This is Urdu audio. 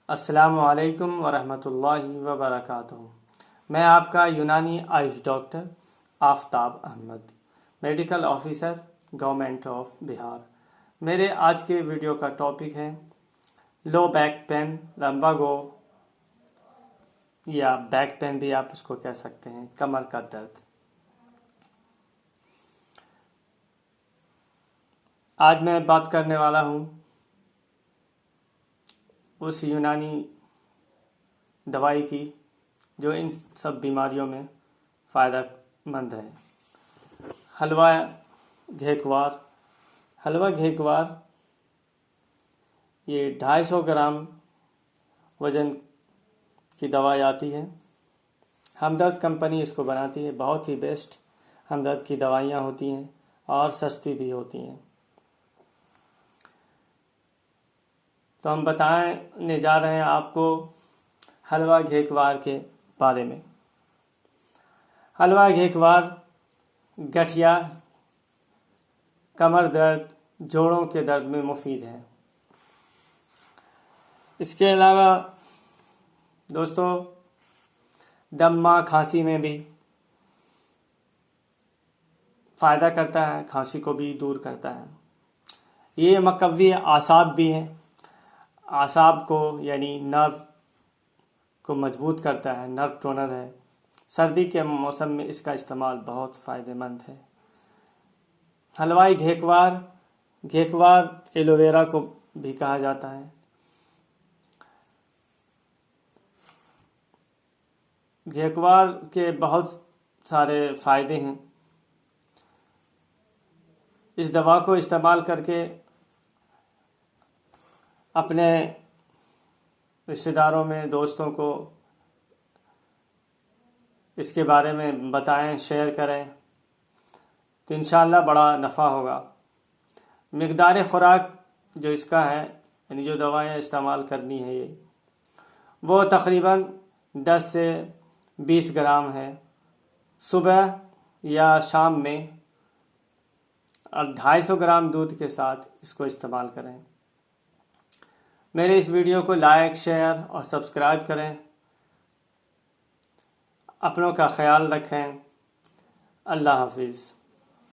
السلام علیکم ورحمۃ اللہ وبرکاتہ۔ میں آپ کا یونانی Ayush doctor Aftab Ahmed, medical officer, government of Bihar. میرے آج کے ویڈیو کا ٹاپک ہے لو بیک پین، لمباگو یا بیک پین بھی آپ اس کو کہہ سکتے ہیں، کمر کا درد۔ آج میں بات کرنے والا ہوں اس یونانی دوائی کی جو ان سب بیماریوں میں فائدہ مند ہے۔ حلوہ گھیکوار۔ حلوہ گھیکوار یہ 250 گرام وزن کی دوائی آتی ہے۔ ہمدرد کمپنی اس کو بناتی ہے، بہت ہی بیسٹ ہمدرد کی دوائیاں ہوتی ہیں اور سستی بھی ہوتی ہیں۔ تو ہم بتانے جا رہے ہیں آپ کو حلوہ گھیکوار کے بارے میں۔ حلوہ گھیکوار گٹھیا، کمر درد، جوڑوں کے درد میں مفید ہے۔ اس کے علاوہ دوستو دمہ کھانسی میں بھی فائدہ کرتا ہے، کھانسی کو بھی دور کرتا ہے۔ یہ مقوی اعصاب بھی ہے، اعصاب کو یعنی نرو کو مضبوط کرتا ہے، نرو ٹونر ہے۔ سردی کے موسم میں اس کا استعمال بہت فائدہ مند ہے۔ حلوہ گھیکوار، گھیکوار ایلو ویرا کو بھی کہا جاتا ہے۔ گھیکوار کے بہت سارے فائدے ہیں۔ اس دوا کو استعمال کر کے اپنے رشتہ داروں میں، دوستوں کو اس کے بارے میں بتائیں، شیئر کریں تو انشاءاللہ بڑا نفع ہوگا۔ مقدار خوراک جو اس کا ہے، یعنی جو دوائیں استعمال کرنی ہے، وہ تقریباً 10 سے 20 گرام ہے۔ صبح یا شام میں، اور 250 گرام دودھ کے ساتھ اس کو استعمال کریں۔ میرے اس ویڈیو کو لائک، شیئر اور سبسکرائب کریں۔ اپنوں کا خیال رکھیں۔ اللہ حافظ۔